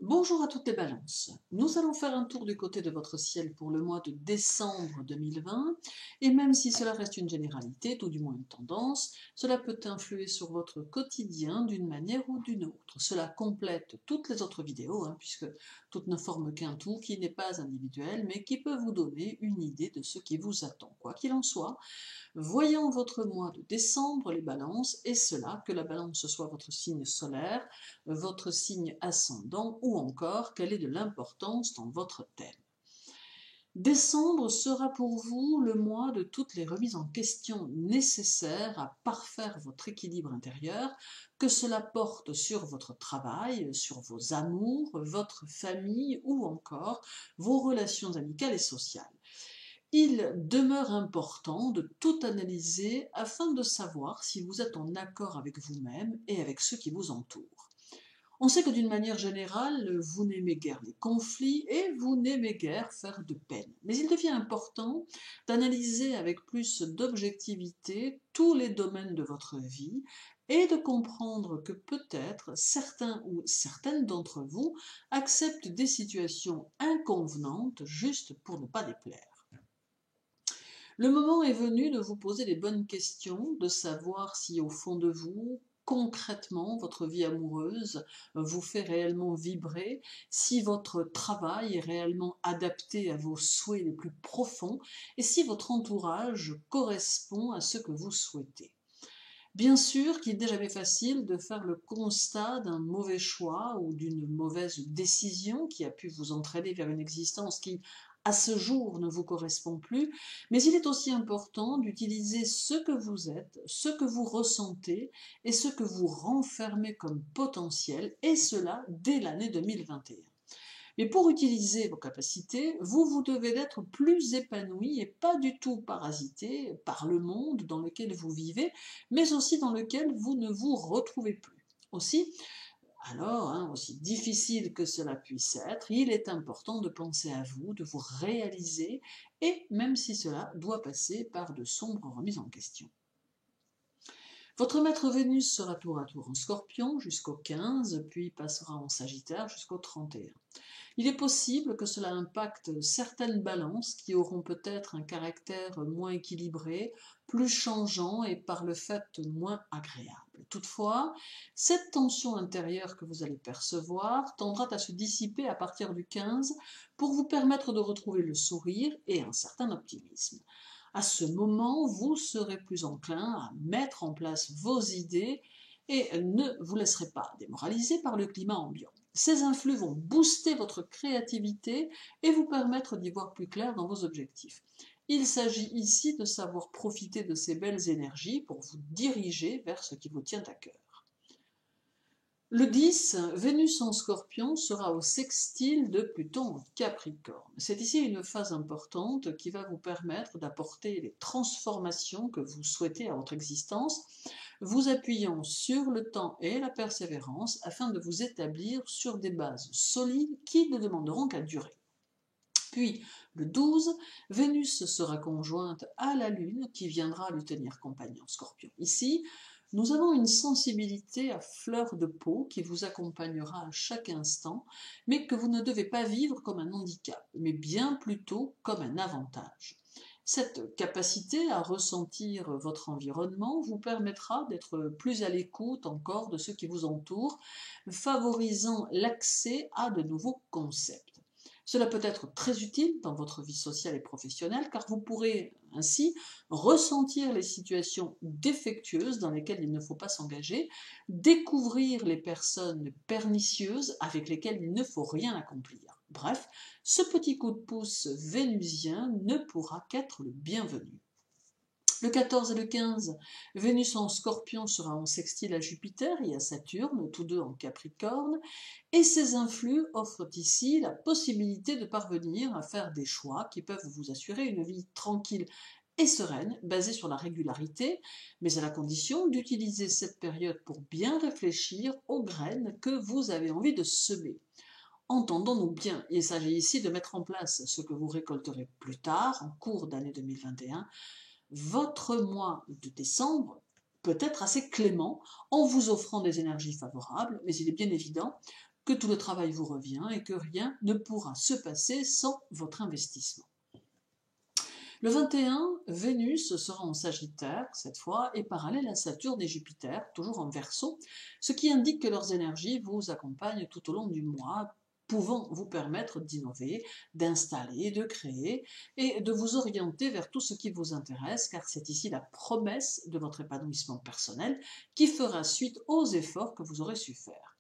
Bonjour à toutes les balances. Nous allons faire un tour du côté de votre ciel pour le mois de décembre 2020 et même si cela reste une généralité, tout du moins une tendance, cela peut influer sur votre quotidien d'une manière ou d'une autre. Cela complète toutes les autres vidéos, puisque toutes ne forment qu'un tout qui n'est pas individuel mais qui peut vous donner une idée de ce qui vous attend. Quoi qu'il en soit, voyons votre mois de décembre, les balances, et cela, que la balance soit votre signe solaire, votre signe ascendant ou encore quelle est de l'importance dans votre thème. Décembre sera pour vous le mois de toutes les remises en question nécessaires à parfaire votre équilibre intérieur, que cela porte sur votre travail, sur vos amours, votre famille ou encore vos relations amicales et sociales. Il demeure important de tout analyser afin de savoir si vous êtes en accord avec vous-même et avec ceux qui vous entourent. On sait que d'une manière générale, vous n'aimez guère les conflits et vous n'aimez guère faire de peine. Mais il devient important d'analyser avec plus d'objectivité tous les domaines de votre vie et de comprendre que peut-être certains ou certaines d'entre vous acceptent des situations inconvenantes juste pour ne pas déplaire. Le moment est venu de vous poser les bonnes questions, de savoir si au fond de vous, concrètement, votre vie amoureuse vous fait réellement vibrer, si votre travail est réellement adapté à vos souhaits les plus profonds et si votre entourage correspond à ce que vous souhaitez. Bien sûr qu'il n'est jamais facile de faire le constat d'un mauvais choix ou d'une mauvaise décision qui a pu vous entraîner vers une existence qui, à ce jour, ne vous correspond plus, mais il est aussi important d'utiliser ce que vous êtes, ce que vous ressentez et ce que vous renfermez comme potentiel, et cela dès l'année 2021. Mais pour utiliser vos capacités, vous devez d'être plus épanoui et pas du tout parasité par le monde dans lequel vous vivez, mais aussi dans lequel vous ne vous retrouvez plus. Aussi, aussi difficile que cela puisse être, il est important de penser à vous, de vous réaliser, et même si cela doit passer par de sombres remises en question. Votre maître Vénus sera tour à tour en Scorpion jusqu'au 15, puis passera en Sagittaire jusqu'au 31. Il est possible que cela impacte certaines balances qui auront peut-être un caractère moins équilibré, plus changeant et par le fait moins agréable. Toutefois, cette tension intérieure que vous allez percevoir tendra à se dissiper à partir du 15 pour vous permettre de retrouver le sourire et un certain optimisme. À ce moment, vous serez plus enclin à mettre en place vos idées et ne vous laisserez pas démoraliser par le climat ambiant. Ces influx vont booster votre créativité et vous permettre d'y voir plus clair dans vos objectifs. Il s'agit ici de savoir profiter de ces belles énergies pour vous diriger vers ce qui vous tient à cœur. Le 10, Vénus en Scorpion sera au sextile de Pluton en Capricorne. C'est ici une phase importante qui va vous permettre d'apporter les transformations que vous souhaitez à votre existence, vous appuyant sur le temps et la persévérance afin de vous établir sur des bases solides qui ne demanderont qu'à durer. Puis, le 12, Vénus sera conjointe à la Lune qui viendra lui tenir compagnie en Scorpion. Ici, nous avons une sensibilité à fleur de peau qui vous accompagnera à chaque instant, mais que vous ne devez pas vivre comme un handicap, mais bien plutôt comme un avantage. Cette capacité à ressentir votre environnement vous permettra d'être plus à l'écoute encore de ceux qui vous entourent, favorisant l'accès à de nouveaux concepts. Cela peut être très utile dans votre vie sociale et professionnelle car vous pourrez ainsi ressentir les situations défectueuses dans lesquelles il ne faut pas s'engager, découvrir les personnes pernicieuses avec lesquelles il ne faut rien accomplir. Bref, ce petit coup de pouce vénusien ne pourra qu'être le bienvenu. Le 14 et le 15, Vénus en Scorpion sera en sextile à Jupiter et à Saturne, tous deux en Capricorne, et ces influx offrent ici la possibilité de parvenir à faire des choix qui peuvent vous assurer une vie tranquille et sereine, basée sur la régularité, mais à la condition d'utiliser cette période pour bien réfléchir aux graines que vous avez envie de semer. Entendons-nous bien, il s'agit ici de mettre en place ce que vous récolterez plus tard, en cours d'année 2021. Votre mois de décembre peut être assez clément en vous offrant des énergies favorables, mais il est bien évident que tout le travail vous revient et que rien ne pourra se passer sans votre investissement. Le 21, Vénus sera en Sagittaire cette fois et parallèle à Saturne et Jupiter, toujours en Verseau, ce qui indique que leurs énergies vous accompagnent tout au long du mois, pouvant vous permettre d'innover, d'installer, de créer et de vous orienter vers tout ce qui vous intéresse, car c'est ici la promesse de votre épanouissement personnel qui fera suite aux efforts que vous aurez su faire.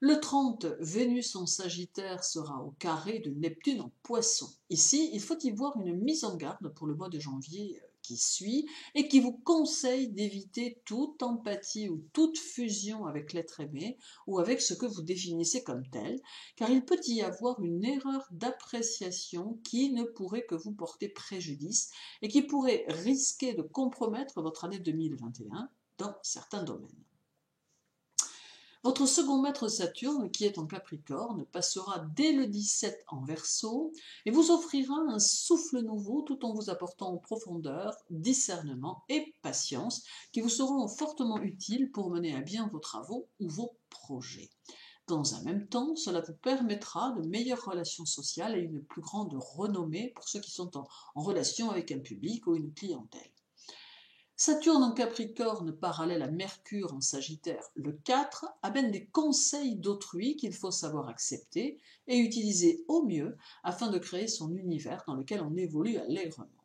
Le 30, Vénus en Sagittaire sera au carré de Neptune en Poisson. Ici, il faut y voir une mise en garde pour le mois de janvier qui suit et qui vous conseille d'éviter toute empathie ou toute fusion avec l'être aimé ou avec ce que vous définissez comme tel, car il peut y avoir une erreur d'appréciation qui ne pourrait que vous porter préjudice et qui pourrait risquer de compromettre votre année 2021 dans certains domaines. Votre second maître Saturne, qui est en Capricorne, passera dès le 17 en Verseau et vous offrira un souffle nouveau tout en vous apportant en profondeur, discernement et patience qui vous seront fortement utiles pour mener à bien vos travaux ou vos projets. Dans un même temps, cela vous permettra de meilleures relations sociales et une plus grande renommée pour ceux qui sont en relation avec un public ou une clientèle. Saturne en Capricorne parallèle à Mercure en Sagittaire, le 4, amène des conseils d'autrui qu'il faut savoir accepter et utiliser au mieux afin de créer son univers dans lequel on évolue allègrement.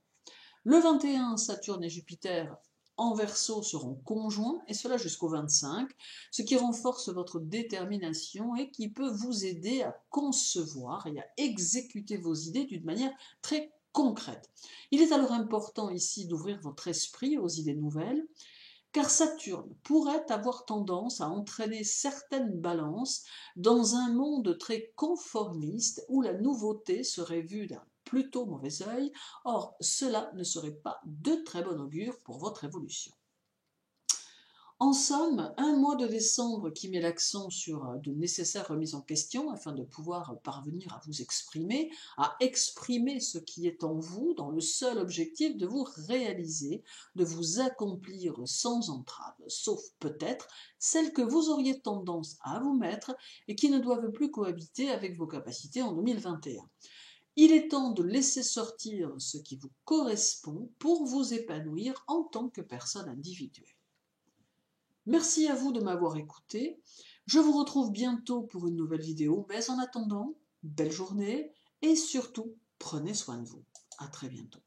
Le 21, Saturne et Jupiter en Verseau seront conjoints, et cela jusqu'au 25, ce qui renforce votre détermination et qui peut vous aider à concevoir et à exécuter vos idées d'une manière très concrète. Il est alors important ici d'ouvrir votre esprit aux idées nouvelles, car Saturne pourrait avoir tendance à entraîner certaines balances dans un monde très conformiste où la nouveauté serait vue d'un plutôt mauvais œil. Or, cela ne serait pas de très bon augure pour votre évolution. En somme, un mois de décembre qui met l'accent sur de nécessaires remises en question afin de pouvoir parvenir à vous exprimer, à exprimer ce qui est en vous dans le seul objectif de vous réaliser, de vous accomplir sans entrave, sauf peut-être celles que vous auriez tendance à vous mettre et qui ne doivent plus cohabiter avec vos capacités en 2021. Il est temps de laisser sortir ce qui vous correspond pour vous épanouir en tant que personne individuelle. Merci à vous de m'avoir écouté. Je vous retrouve bientôt pour une nouvelle vidéo, mais en attendant, belle journée et surtout, prenez soin de vous. À très bientôt.